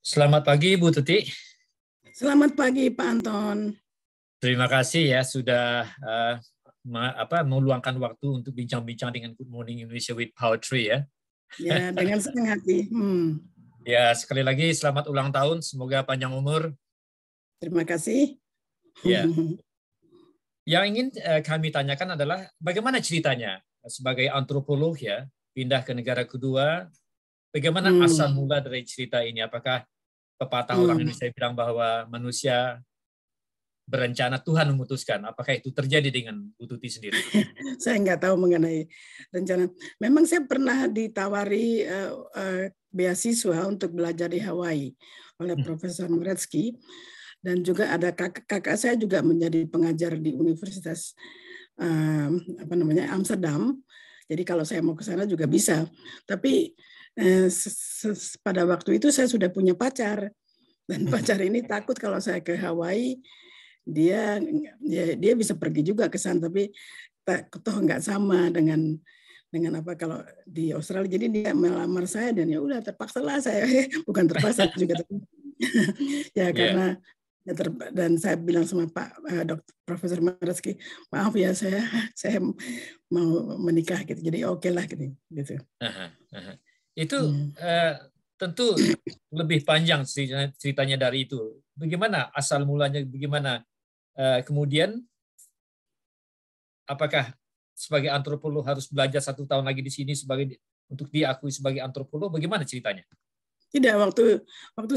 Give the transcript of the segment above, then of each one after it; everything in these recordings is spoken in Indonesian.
Selamat pagi, Bu Tuti. Selamat pagi, Pak Anton. Terima kasih ya sudah meluangkan waktu untuk bincang-bincang dengan Good Morning Indonesia with Poetry ya. Ya, dengan senang hati. Ya, sekali lagi selamat ulang tahun. Semoga panjang umur. Terima kasih. Ya. Yang ingin kami tanyakan adalah bagaimana ceritanya sebagai antropolog ya pindah ke negara kedua. Bagaimana asal mula dari cerita ini? Apakah pepatah orang Indonesia bilang bahwa manusia berencana, Tuhan memutuskan? Apakah itu terjadi dengan Bu Tuti sendiri? Saya nggak tahu mengenai rencana. Memang saya pernah ditawari beasiswa untuk belajar di Hawaii oleh Profesor Moretzky, dan juga ada kakak saya juga menjadi pengajar di Universitas Amsterdam. Jadi kalau saya mau ke sana juga bisa. Tapi pada waktu itu saya sudah punya pacar, dan pacar ini takut kalau saya ke Hawaii dia bisa pergi juga ke sana, tapi toh nggak sama dengan apa kalau di Australia. Jadi dia melamar saya dan ya udah terpaksalah saya, bukan terpaksa juga ya karena dan saya bilang sama Pak Dr. Profesor Moretzky, maaf ya saya mau menikah gitu, jadi oke lah gitu. Itu tentu lebih panjang ceritanya dari itu. Bagaimana asal mulanya, bagaimana kemudian apakah sebagai antropolog harus belajar 1 tahun lagi di sini untuk diakui sebagai antropolog? Bagaimana ceritanya? Tidak, waktu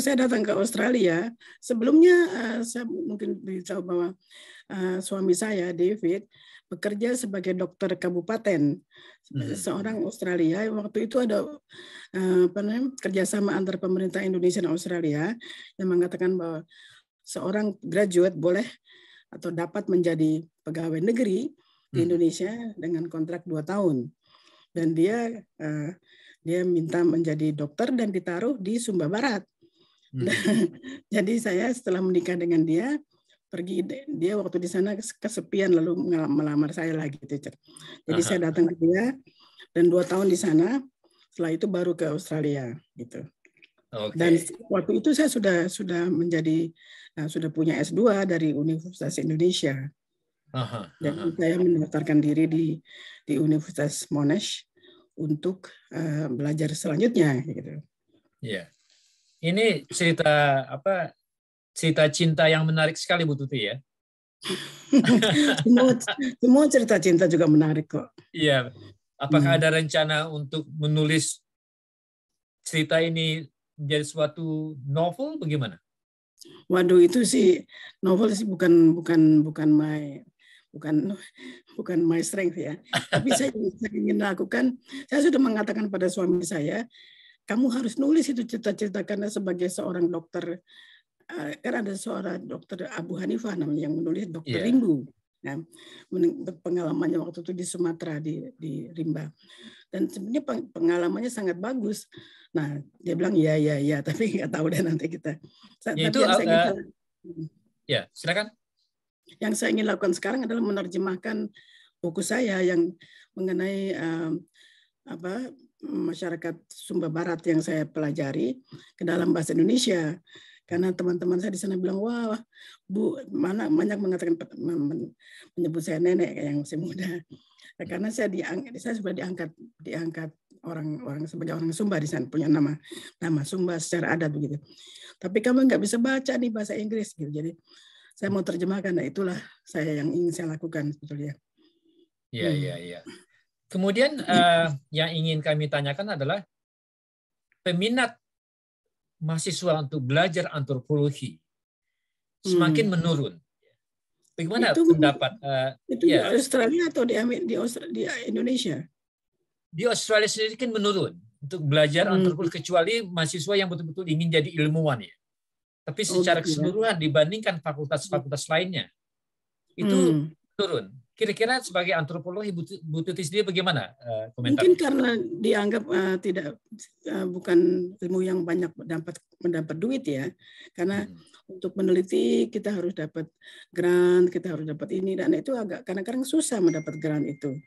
saya datang ke Australia, sebelumnya saya mungkin beritahu bahwa suami saya, David, bekerja sebagai dokter kabupaten, seorang Australia. Waktu itu ada kerjasama antar pemerintah Indonesia dan Australia yang mengatakan bahwa seorang graduate boleh atau dapat menjadi pegawai negeri di Indonesia dengan kontrak 2 tahun. Dan dia minta menjadi dokter dan ditaruh di Sumba Barat. Jadi saya setelah menikah dengan dia, dia waktu di sana kesepian lalu melamar saya lagi. Jadi saya datang ke dia dan 2 tahun di sana. Setelah itu baru ke Australia gitu. Okay. Dan waktu itu saya sudah sudah punya S2 dari Universitas Indonesia. Dan saya mendaftarkan diri di Universitas Monash untuk belajar selanjutnya gitu. Iya. Ini cerita cinta yang menarik sekali, Bu Tuti ya. Semua cerita cinta juga menarik kok. Iya. Apakah ada rencana untuk menulis cerita ini menjadi suatu novel? Bagaimana? Waduh, itu sih novel sih bukan my strength ya. Tapi saya ingin lakukan. Saya sudah mengatakan pada suami saya, kamu harus nulis itu cerita-cerita, karena sebagai seorang dokter, kan ada seorang dokter Abu Hanifah namanya yang menulis Dokter Rimbu. Nah, pengalamannya waktu itu di Sumatera di Rimba, dan sebenarnya pengalamannya sangat bagus. Nah, dia bilang ya, tapi nggak tahu deh nanti kita. Ya, itu ya silakan. Yang saya ingin lakukan sekarang adalah menerjemahkan buku saya yang mengenai masyarakat Sumba Barat yang saya pelajari ke dalam bahasa Indonesia. Karena teman-teman saya di sana bilang, wah, Bu, banyak mengatakan menyebut saya nenek yang masih muda. Karena saya sudah diangkat orang sebagai orang Sumba di sana, punya nama Sumba secara adat begitu. Tapi kamu nggak bisa baca nih bahasa Inggris gitu. Jadi saya mau terjemahkan. Nah, itulah yang ingin saya lakukan sebetulnya. Iya. Kemudian yang ingin kami tanyakan adalah peminat mahasiswa untuk belajar antropologi semakin menurun. Bagaimana pendapat? Itu di Australia atau di Indonesia? Di Australia sendiri kan menurun untuk belajar antropologi, kecuali mahasiswa yang betul-betul ingin jadi ilmuwan ya. Tapi secara keseluruhan dibandingkan fakultas-fakultas lainnya itu turun. Kira-kira sebagai antropologi Bu Tuti sendiri bagaimana komentarnya? Mungkin karena dianggap bukan ilmu yang banyak mendapat duit ya. Karena untuk meneliti kita harus dapat grant, kita harus dapat ini, dan itu agak kadang-kadang susah mendapat grant itu.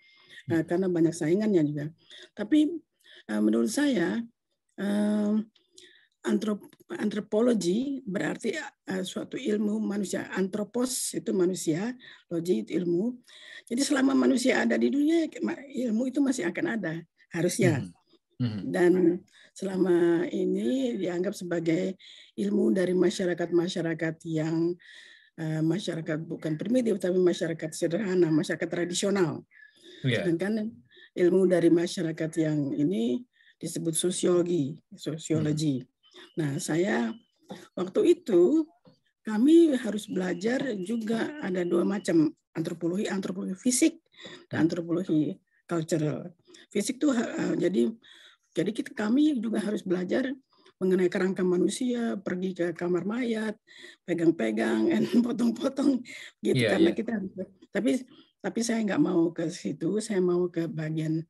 Karena banyak saingannya juga. Tapi menurut saya antropologi berarti suatu ilmu manusia. Antropos itu manusia, logi itu ilmu. Jadi selama manusia ada di dunia, ilmu itu masih akan ada, harusnya. Dan selama ini dianggap sebagai ilmu dari masyarakat-masyarakat yang masyarakat bukan primitif, tapi masyarakat sederhana, masyarakat tradisional. Sedangkan ilmu dari masyarakat yang ini disebut sosiologi. Nah, saya waktu itu kami harus belajar juga ada dua macam antropologi fisik dan antropologi cultural. Fisik tuh jadi kami juga harus belajar mengenai kerangka manusia, pergi ke kamar mayat, pegang-pegang, potong-potong gitu karena kita. Tapi saya nggak mau ke situ, saya mau ke bagian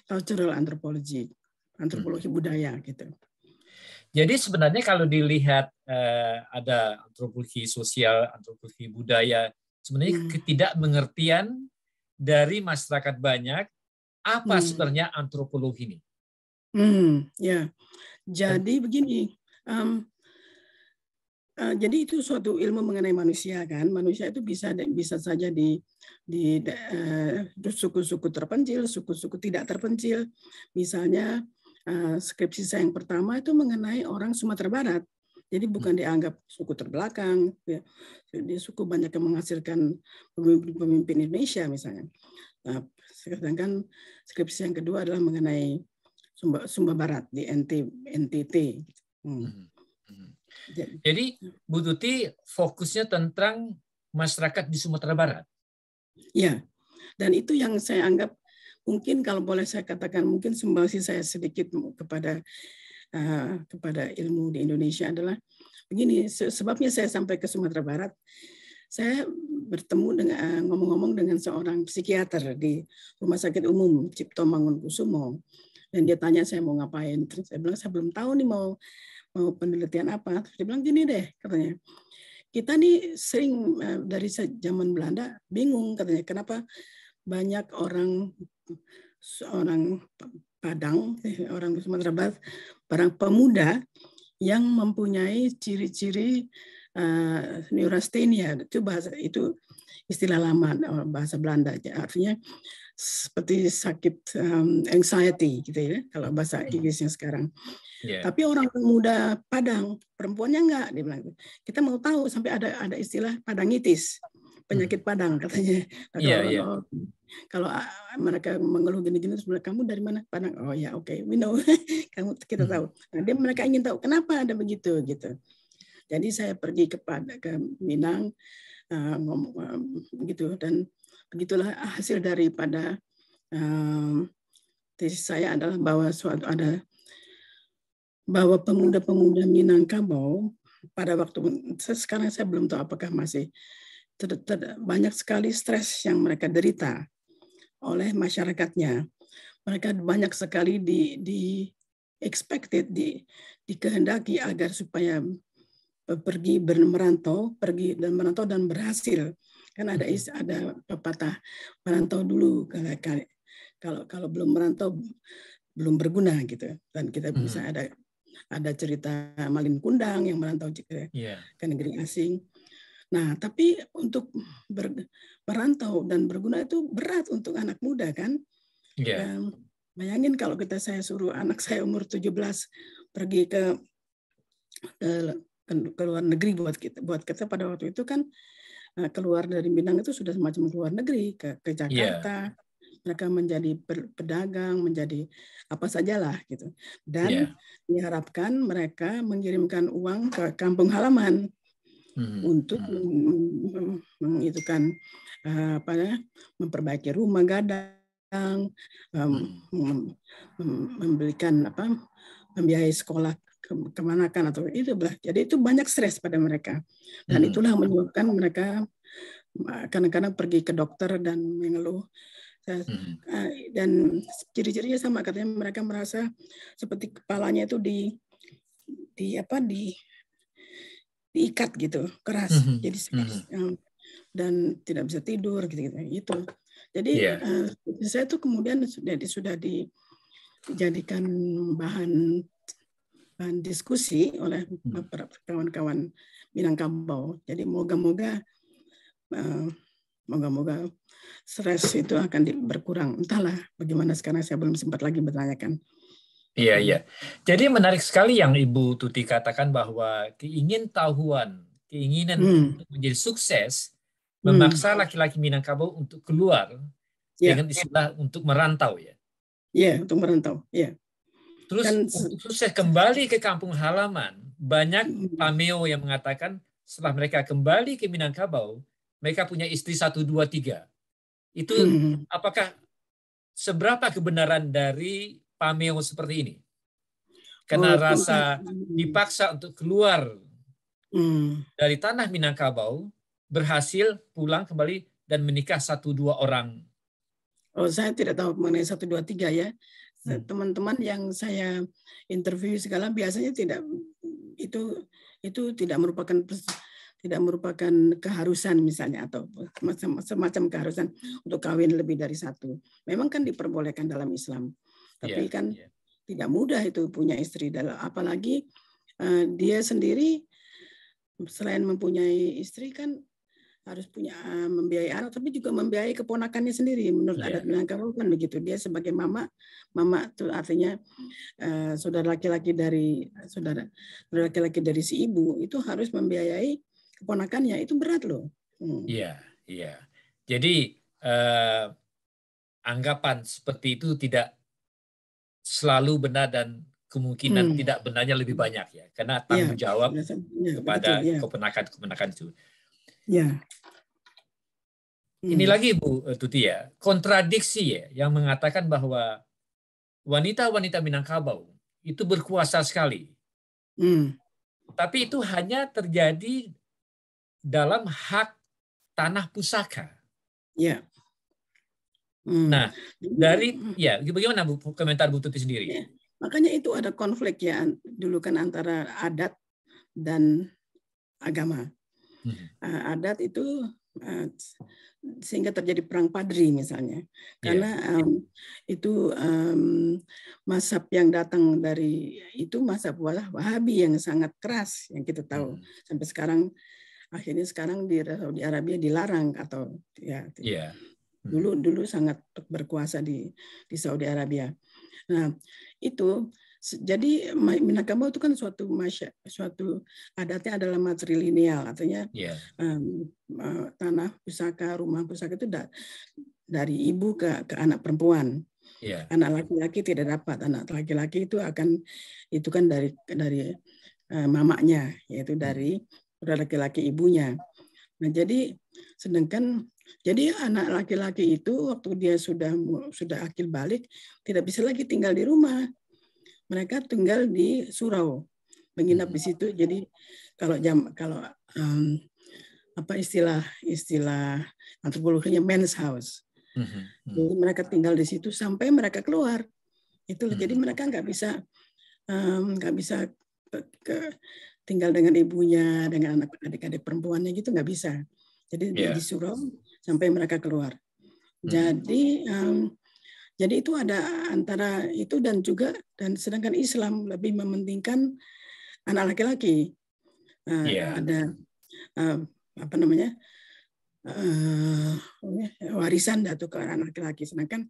cultural anthropology, antropologi budaya gitu. Jadi sebenarnya kalau dilihat ada antropologi sosial, antropologi budaya, sebenarnya ketidakmengertian dari masyarakat banyak apa sebenarnya antropologi ini. Ya, jadi begini. Jadi itu suatu ilmu mengenai manusia kan. Manusia itu bisa saja di suku-suku terpencil, suku-suku tidak terpencil. Misalnya skripsi saya yang pertama itu mengenai orang Sumatera Barat. Jadi bukan dianggap suku terbelakang. Ya. Di suku banyak yang menghasilkan pemimpin Indonesia misalnya. Sedangkan skripsi yang kedua adalah mengenai Sumba Barat di NTT. Jadi Bu Tuti fokusnya tentang masyarakat di Sumatera Barat. Ya, dan itu yang saya anggap mungkin kalau boleh saya katakan mungkin sumbangsi saya sedikit kepada ilmu di Indonesia adalah begini. Sebabnya saya sampai ke Sumatera Barat, saya bertemu dengan ngomong-ngomong dengan seorang psikiater di Rumah Sakit Umum Cipto Mangunkusumo, dan dia tanya saya mau ngapain. Terus saya bilang saya belum tahu nih mau penelitian apa. Terus dia bilang gini deh, katanya, kita nih sering dari zaman Belanda bingung katanya kenapa banyak orang Padang, orang Sumatera Barat, orang pemuda yang mempunyai ciri-ciri neurasthenia. Itu istilah lama bahasa Belanda, artinya seperti sakit anxiety gitu ya kalau bahasa Inggrisnya sekarang. Tapi orang pemuda Padang, perempuannya enggak, dia bilang. Kita mau tahu sampai ada istilah padangitis, penyakit Padang katanya. Nah, kalau mereka mengeluh gini-gini, terus kamu dari mana? Padang. Oh ya, oke, we know. Kita tahu. Nah, mereka ingin tahu kenapa ada begitu gitu. Jadi saya pergi ke Minang, gitu, dan begitulah hasil daripada tesis saya adalah bahwa pemuda-pemuda Minangkabau pada waktu sekarang saya belum tahu apakah masih banyak sekali stres yang mereka derita oleh masyarakatnya. Mereka banyak sekali dikehendaki agar supaya pergi merantau dan berhasil. Kan ada pepatah merantau dulu, kalau belum merantau belum berguna gitu. Dan kita bisa ada cerita Malin Kundang yang merantau ke negeri asing. Nah, tapi untuk merantau dan berguna itu berat untuk anak muda kan. Bayangin kalau saya suruh anak saya umur 17 pergi ke luar negeri, buat kita pada waktu itu kan keluar dari Minang itu sudah semacam keluar negeri ke Jakarta. Mereka menjadi pedagang, menjadi apa sajalah gitu. Dan diharapkan mereka mengirimkan uang ke kampung halaman untuk memperbaiki rumah gadang, membelikan membiayai sekolah kemanakan atau itu. Jadi itu banyak stres pada mereka. Dan itulah menyebabkan mereka kadang-kadang pergi ke dokter dan mengeluh. Dan ciri-cirinya sama, katanya mereka merasa seperti kepalanya itu diikat gitu, keras, jadi dan tidak bisa tidur gitu. Jadi saya tuh kemudian sudah dijadikan bahan bahan diskusi oleh para kawan-kawan Minangkabau. Jadi moga-moga stres itu akan berkurang. Entahlah bagaimana sekarang, saya belum sempat lagi bertanyakan. Iya, iya. Jadi menarik sekali yang Ibu Tuti katakan bahwa keinginan untuk menjadi sukses memaksa laki-laki Minangkabau untuk keluar dengan istilah untuk merantau ya. Iya, untuk merantau. Iya. Terus untuk sukses kembali ke kampung halaman, banyak pameo yang mengatakan setelah mereka kembali ke Minangkabau, mereka punya istri 1, 2, 3. Itu apakah seberapa kebenaran dari pameo seperti ini? Karena rasa dipaksa untuk keluar dari tanah Minangkabau, berhasil pulang kembali dan menikah 1, 2 orang. Oh, saya tidak tahu mengenai 1, 2, 3 ya. Teman-teman yang saya interview segala biasanya itu tidak merupakan keharusan misalnya, atau semacam keharusan untuk kawin lebih dari 1. Memang kan diperbolehkan dalam Islam, tapi tidak mudah itu punya istri, apalagi dia sendiri selain mempunyai istri kan harus punya membiayai anak, tapi juga membiayai keponakannya sendiri. Menurut adat Minangkabau kan begitu. Dia sebagai mama itu artinya saudara laki-laki dari si ibu itu harus membiayai keponakannya. Itu berat loh. Iya, iya. Jadi anggapan seperti itu tidak selalu benar dan kemungkinan tidak benarnya lebih banyak ya, karena tanggung jawab kepada keponakan itu. Ya. Ini lagi Bu Tuti ya, kontradiksi ya yang mengatakan bahwa wanita-wanita Minangkabau itu berkuasa sekali. Tapi itu hanya terjadi dalam hak tanah pusaka. Ya. Nah, bagaimana Bu, komentar Bu Tuti sendiri? Ya. Makanya itu ada konflik ya dulu kan antara adat dan agama. Adat itu sehingga terjadi perang padri misalnya, karena itu mazhab yang datang dari itu mazhab Wahabi yang sangat keras yang kita tahu sampai sekarang. Akhirnya sekarang di Saudi Arabia dilarang atau dulu sangat berkuasa di Saudi Arabia. Nah itu jadi Minangkabau itu kan suatu adatnya adalah matrilineal, artinya tanah pusaka, rumah pusaka itu dari ibu ke anak perempuan. Anak laki-laki tidak dapat. Anak laki-laki itu kan dari mamanya, yaitu dari laki-laki ibunya. Nah jadi anak laki-laki itu waktu dia sudah akil balik tidak bisa lagi tinggal di rumah. Mereka tinggal di surau, menginap di situ. Jadi kalau istilah antropologinya men's house. Jadi mereka tinggal di situ sampai mereka keluar. Itulah jadi mereka nggak bisa tinggal dengan ibunya, dengan adik-adik perempuannya gitu nggak bisa. Jadi di surau sampai mereka keluar. Jadi itu ada antara itu dan sedangkan Islam lebih mementingkan anak laki-laki. Ada warisan datang ke anak laki-laki, sedangkan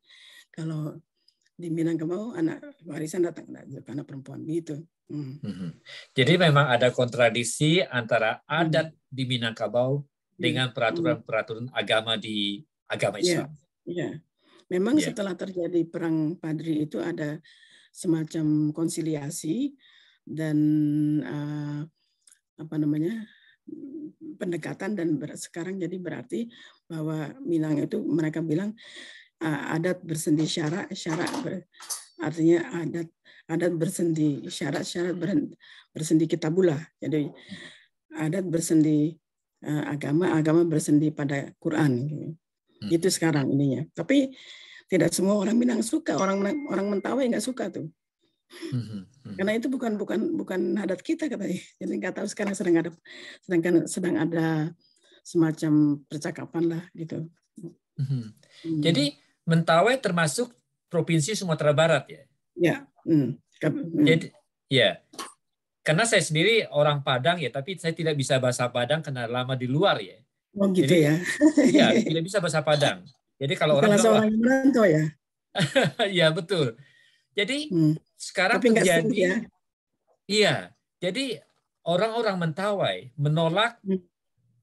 kalau di Minangkabau warisan datang ke anak perempuan gitu. Jadi memang ada kontradiksi antara adat di Minangkabau dengan peraturan-peraturan agama di agama Islam. Iya. Memang setelah terjadi perang Padri itu ada semacam konsiliasi dan pendekatan, dan sekarang jadi berarti bahwa Minang itu mereka bilang adat bersendi syarat artinya adat bersendi syarat bersendi kitabullah. Jadi adat bersendi agama bersendi pada Quran. Itu sekarang ininya. Tapi tidak semua orang Minang suka, orang Mentawai nggak suka tuh. Karena itu bukan adat kita katanya. Jadi nggak tahu sekarang sedang ada semacam percakapan lah gitu. Jadi Mentawai termasuk provinsi Sumatera Barat ya? Ya. Jadi karena saya sendiri orang Padang ya, tapi saya tidak bisa bahasa Padang karena lama di luar ya. Oh gitu Jadi ya. ya tidak bisa bahasa Padang. Jadi kalau orang Salah bilang, wah, seorang yang merantau ya. ya betul. Jadi Hmm. sekarang Tapi nggak sulit ya. terjadi, iya. Jadi orang-orang Mentawai menolak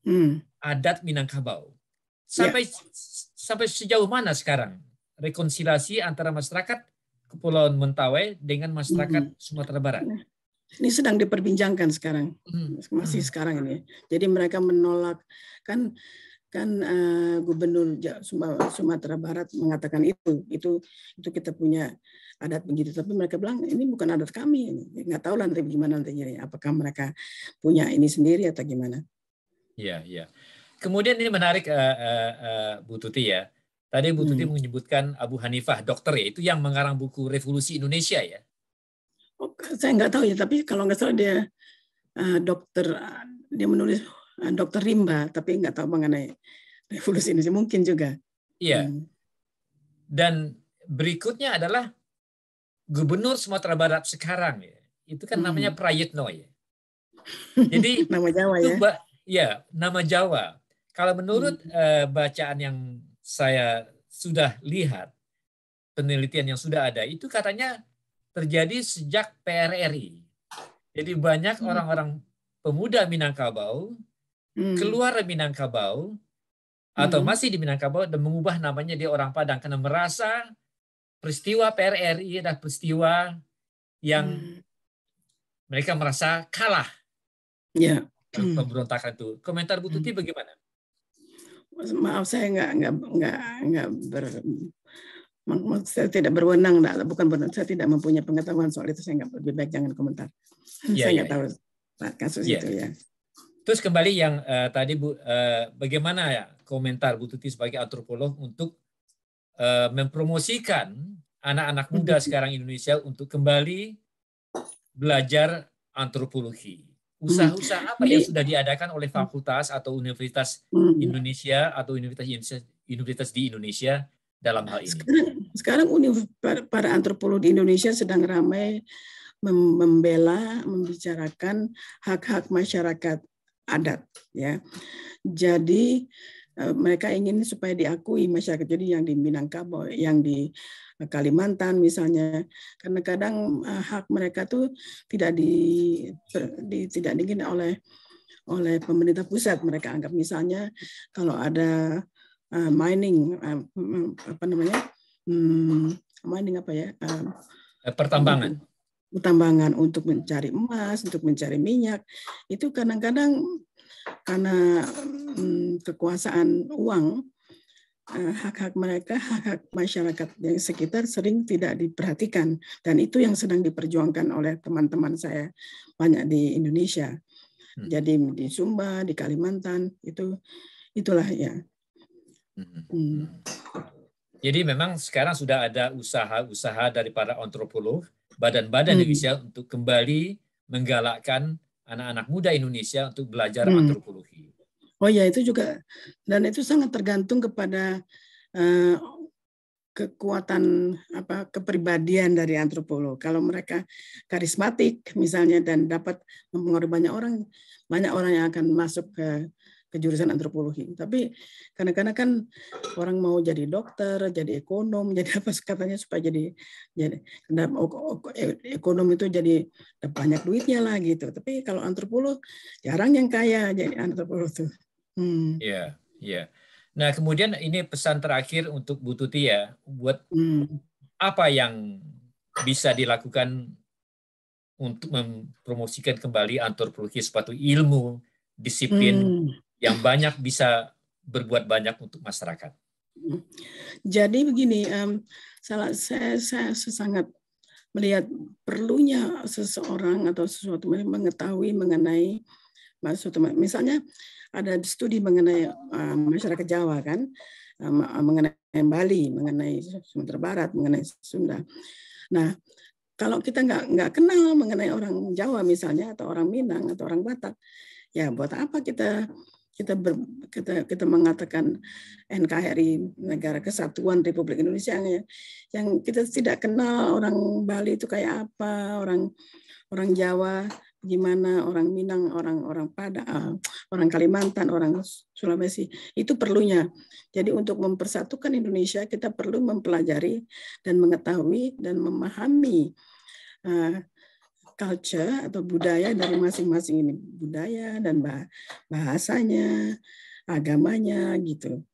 Hmm. adat Minangkabau. Ya. Sampai sejauh mana sekarang rekonsiliasi antara masyarakat Kepulauan Mentawai dengan masyarakat Hmm. Sumatera Barat? Ini sedang diperbincangkan sekarang, masih Hmm. sekarang ini. Jadi mereka menolak kan Gubernur Sumatera Barat mengatakan itu kita punya adat begitu, tapi mereka bilang ini bukan adat kami, nggak tahu nanti gimana nantinya, apakah mereka punya ini sendiri atau gimana. Iya, iya. Kemudian ini menarik Bu Tuti ya. Tadi Bu Tuti menyebutkan Abu Hanifah, dokter ya, itu yang mengarang buku Revolusi Indonesia ya. Oh, saya nggak tahu ya, tapi kalau nggak salah dia dokter, dia menulis dokter rimba, tapi nggak tahu mengenai Revolusi Indonesia, mungkin juga. Iya. Dan berikutnya adalah Gubernur Sumatera Barat sekarang ya. Itu kan namanya Prayitno ya. Jadi nama Jawa itu ya. Ya, nama Jawa. Kalau menurut bacaan yang saya sudah lihat, penelitian yang sudah ada, itu katanya terjadi sejak PRRI. Jadi banyak orang-orang pemuda Minangkabau keluar dari Minangkabau atau masih di Minangkabau dan mengubah namanya di orang Padang karena merasa peristiwa PRRI adalah peristiwa yang mereka merasa kalah Ya. pemberontakan itu. Komentar Bu Tuti bagaimana? Maaf, saya saya tidak berwenang, bukan berwenang, saya tidak mempunyai pengetahuan soal itu, saya lebih baik jangan komentar. Ya, saya ya, nggak tahu kasus itu ya. Terus kembali yang tadi Bu, bagaimana ya komentar Bu Tuti sebagai antropolog untuk mempromosikan anak-anak muda sekarang Indonesia untuk kembali belajar antropologi? Usaha-usaha apa yang sudah diadakan oleh fakultas atau universitas Indonesia atau universitas di Indonesia dalam hal ini? Sekarang para antropolog di Indonesia sedang ramai membicarakan hak-hak masyarakat adat ya. Jadi mereka ingin supaya diakui masyarakat, jadi yang di Minangkabau, yang di Kalimantan misalnya, karena kadang hak mereka tuh tidak diingin oleh pemerintah pusat. Mereka anggap misalnya kalau ada mining pertambangan untuk mencari emas, untuk mencari minyak, itu kadang-kadang karena kekuasaan uang, hak-hak mereka, hak-hak masyarakat yang sekitar sering tidak diperhatikan, dan itu yang sedang diperjuangkan oleh teman-teman saya banyak di Indonesia. Jadi di Sumba, di Kalimantan, itulah ya. Jadi memang sekarang sudah ada usaha-usaha dari para antropolog, badan-badan Indonesia untuk kembali menggalakkan anak-anak muda Indonesia untuk belajar antropologi. Oh ya, itu juga, dan itu sangat tergantung kepada kekuatan kepribadian dari antropolog. Kalau mereka karismatik misalnya dan dapat mempengaruhi banyak orang yang akan masuk ke jurusan antropologi. Tapi kadang-kadang kan orang mau jadi dokter, jadi ekonom, jadi apa katanya supaya jadi ekonom itu jadi banyak duitnya lah gitu. Tapi kalau antropolog jarang yang kaya jadi antropolog tuh. Iya, iya. Nah, kemudian ini pesan terakhir untuk Bu Tuti ya, buat apa yang bisa dilakukan untuk mempromosikan kembali antropologi suatu ilmu, disiplin yang banyak bisa berbuat banyak untuk masyarakat. Jadi begini, saya sangat melihat perlunya seseorang atau sesuatu mengetahui mengenai misalnya ada studi mengenai masyarakat Jawa kan, mengenai Bali, mengenai Sumatera Barat, mengenai Sunda. Nah, kalau kita nggak kenal mengenai orang Jawa misalnya atau orang Minang atau orang Batak, ya buat apa kita mengatakan NKRI, Negara Kesatuan Republik Indonesia, yang kita tidak kenal orang Bali itu kayak apa, orang Jawa gimana orang Minang, orang Padang, orang Kalimantan, orang Sulawesi, itu perlunya. Jadi untuk mempersatukan Indonesia, kita perlu mempelajari dan mengetahui dan memahami culture atau budaya dari masing-masing ini, budaya dan bahasanya, agamanya gitu.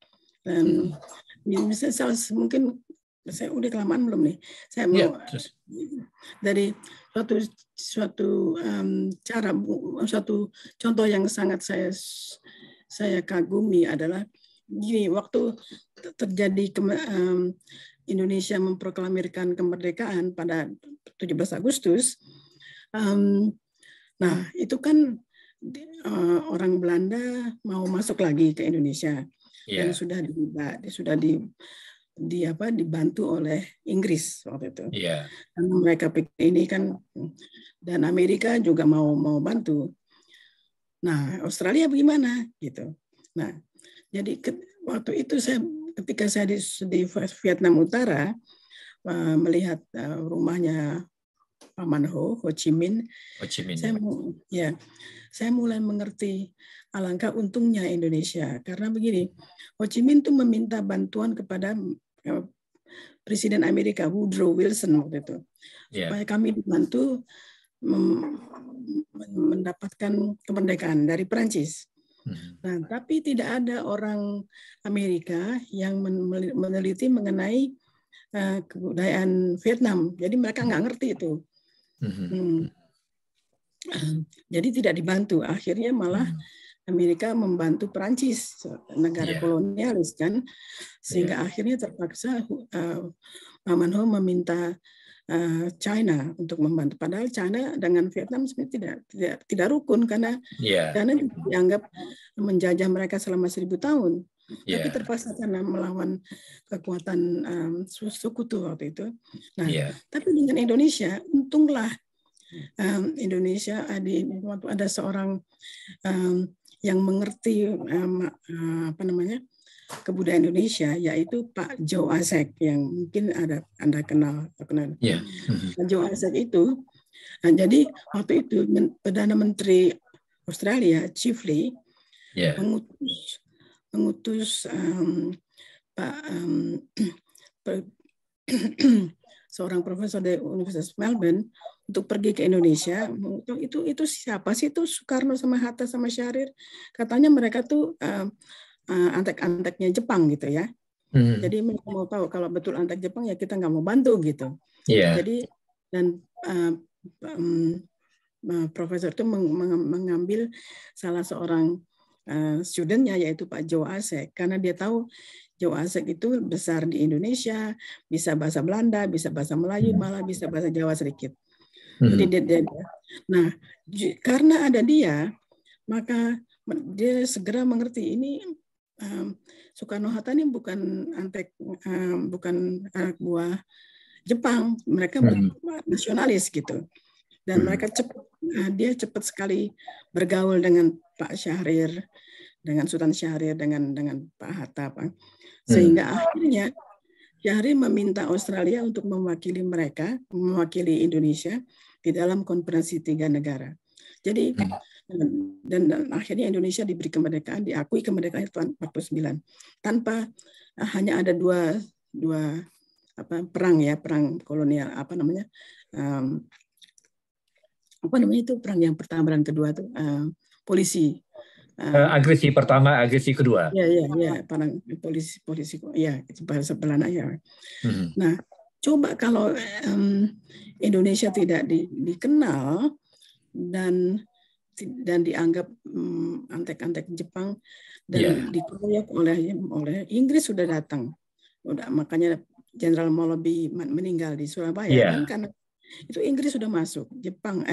Dan misalnya mungkin saya udah kelamaan belum nih? Saya mau dari suatu contoh yang sangat saya kagumi adalah gini, waktu terjadi Indonesia memproklamirkan kemerdekaan pada 17 Agustus, nah itu kan orang Belanda mau masuk lagi ke Indonesia dan sudah dibantu oleh Inggris waktu itu. Dan mereka ini kan, dan Amerika juga mau bantu. Nah, Australia bagaimana gitu. Nah, jadi waktu itu ketika saya di Vietnam Utara melihat rumahnya Paman Ho Chi Minh, saya mulai mengerti alangkah untungnya Indonesia, karena begini, Ho Chi Minh itu meminta bantuan kepada Presiden Amerika Woodrow Wilson waktu itu, supaya kami dibantu mendapatkan kemerdekaan dari Perancis. Nah, tapi tidak ada orang Amerika yang meneliti mengenai kebudayaan Vietnam, jadi mereka nggak ngerti itu. Jadi tidak dibantu. Akhirnya malah Amerika membantu Perancis, negara kolonialis kan, sehingga akhirnya terpaksa Paman Ho meminta China untuk membantu. Padahal China dengan Vietnam sebenarnya tidak rukun, karena China dianggap menjajah mereka selama 1000 tahun. Tapi terpaksa karena melawan kekuatan sekutu waktu itu. Nah, tapi dengan Indonesia, untunglah Indonesia waktu ada seorang yang mengerti kebudayaan Indonesia, yaitu Pak Joe Asek, yang mungkin Anda kenal. Pak Joe Asek itu, jadi waktu itu Perdana Menteri Australia Chifley mengutus seorang profesor dari Universitas Melbourne untuk pergi ke Indonesia. Itu siapa sih itu? Soekarno sama Hatta sama Syahrir. Katanya mereka tuh antek-anteknya Jepang gitu ya. Jadi mereka mau tahu kalau betul antek Jepang ya kita nggak mau bantu gitu. Jadi dan profesor itu mengambil salah seorang studentnya, yaitu Pak Joe Asek, karena dia tahu Joe Asek itu besar di Indonesia, bisa bahasa Belanda, bisa bahasa Melayu, malah bisa bahasa Jawa sedikit. Jadi nah, karena ada dia, maka dia segera mengerti ini Soekarno-Hatta ini bukan anak buah Jepang, mereka nasionalis gitu. Dan dia cepat sekali bergaul dengan Pak Syahrir, dengan Sultan Syahrir, dengan Pak Hatta, sehingga akhirnya Syahrir meminta Australia untuk mewakili Indonesia di dalam konferensi 3 negara. Jadi dan akhirnya Indonesia diberi kemerdekaan, diakui kemerdekaan tahun 49 tanpa hanya ada dua perang kolonial, itu perang yang pertama dan kedua itu polisi. Agresi pertama, agresi kedua. Ya, perang polisi ya, itu bahasa Belanda ya. Nah, coba kalau Indonesia tidak dikenal dan dianggap antek-antek Jepang dan dikeroyok oleh Inggris sudah datang. Makanya Jenderal Molabi meninggal di Surabaya kan, karena itu Inggris sudah masuk, Jepang,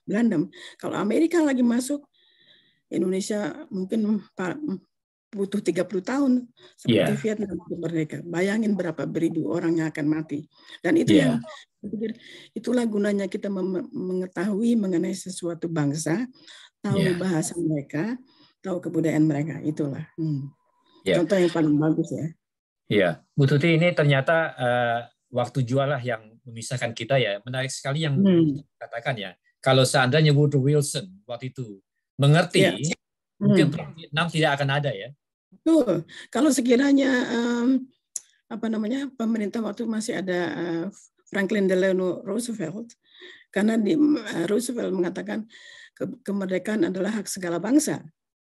Belanda. Kalau Amerika lagi masuk, Indonesia mungkin butuh 30 tahun seperti Vietnam untuk merdeka. Bayangin berapa beribu orang yang akan mati. Dan itu yang itulah gunanya kita mengetahui mengenai sesuatu bangsa, tahu bahasa mereka, tahu kebudayaan mereka. Itulah contoh yang paling bagus ya. Iya, Bu Tuti, ini ternyata waktu jual lah yang memisahkan kita ya. Menarik sekali yang katakan ya. kalau seandainya Woodrow Wilson waktu itu mengerti, mungkin perang Vietnam tidak akan ada ya. Betul. Kalau sekiranya pemerintah waktu masih ada Franklin Delano Roosevelt, karena Roosevelt mengatakan kemerdekaan adalah hak segala bangsa.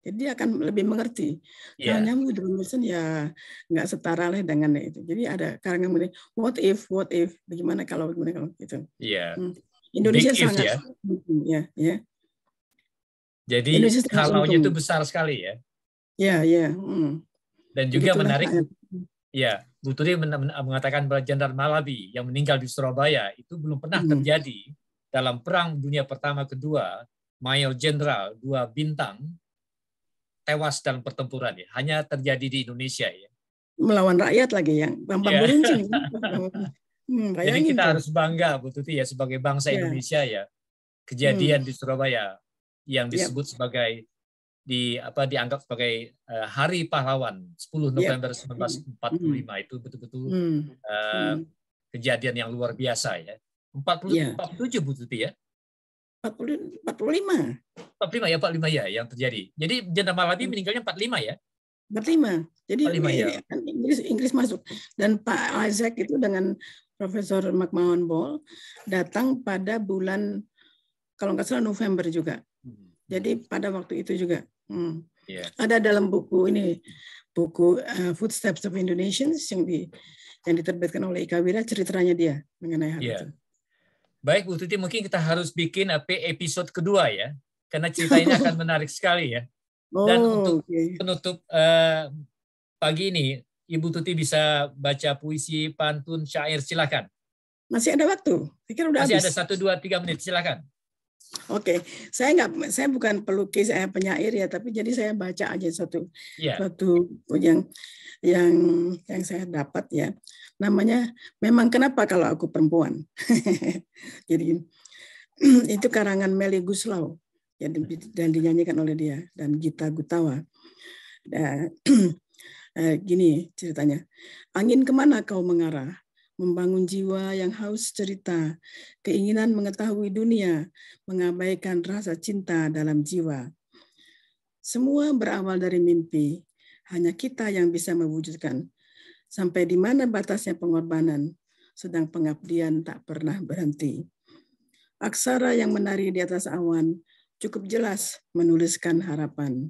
Jadi dia akan lebih mengerti. Kalau Woodrow Wilson ya nggak setara lah dengan itu. Jadi ada karangan what if, bagaimana kalau gitu. Iya. Indonesia Big sangat ya. Jadi kalaunya itu besar sekali ya. Ya. Dan juga menarik, ya, Bu Tuti mengatakan bahwa Jenderal Malabi yang meninggal di Surabaya itu belum pernah terjadi dalam Perang Dunia Pertama Kedua. Mayor Jenderal 2 bintang tewas dalam pertempuran ya. Hanya terjadi di Indonesia ya. Melawan rakyat lagi yang Bambang Beruncing. Jadi kita harus bangga Bu Tuti ya sebagai bangsa Indonesia ya. Kejadian di Surabaya yang disebut sebagai dianggap sebagai Hari Pahlawan 10 November 1945 itu betul-betul kejadian yang luar biasa ya. 47 Bu Tuti ya. 45 ya yang terjadi. Jadi Jenderal Malabi meninggalnya 45 ya. 45. Jadi 45, ya. Inggris masuk dan Pak Isaac itu dengan Profesor McMahon Ball datang pada bulan kalau nggak salah November juga. Jadi pada waktu itu juga. Ada dalam buku ini, buku Footsteps of Indonesians yang diterbitkan oleh Ika Wira, ceritanya dia mengenai hal itu. Baik Bu Tuti, mungkin kita harus bikin episode kedua ya, karena cerita ini akan menarik sekali ya. Dan untuk penutup pagi ini, Ibu Tuti bisa baca puisi, pantun, syair, silakan. Masih ada waktu? Masih ada 1, 2, 3 menit, silakan. Oke, saya bukan pelukis, saya penyair ya, tapi jadi saya baca aja satu yang saya dapat ya. Namanya Memang Kenapa Kalau Aku Perempuan. Jadi itu karangan Melly Guslau dan dinyanyikan oleh dia dan Gita Gutawa. Gini ceritanya. Angin kemana kau mengarah? Membangun jiwa yang haus cerita, keinginan mengetahui dunia, mengabaikan rasa cinta dalam jiwa. Semua berawal dari mimpi, hanya kita yang bisa mewujudkan. Sampai di mana batasnya pengorbanan, sedang pengabdian tak pernah berhenti. Aksara yang menari di atas awan, cukup jelas menuliskan harapan.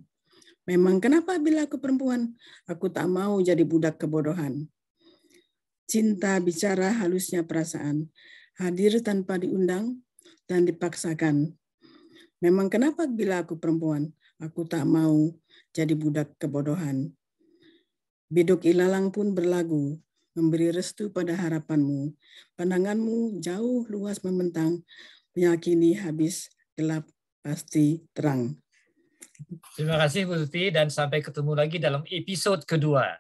Memang kenapa bila aku perempuan, aku tak mau jadi budak kebodohan. Cinta bicara halusnya perasaan, hadir tanpa diundang dan dipaksakan. Memang kenapa bila aku perempuan, aku tak mau jadi budak kebodohan. Biduk ilalang pun berlagu, memberi restu pada harapanmu. Pandanganmu jauh luas membentang, meyakini habis gelap pasti terang. Terima kasih Bu Tuti dan sampai ketemu lagi dalam episode kedua.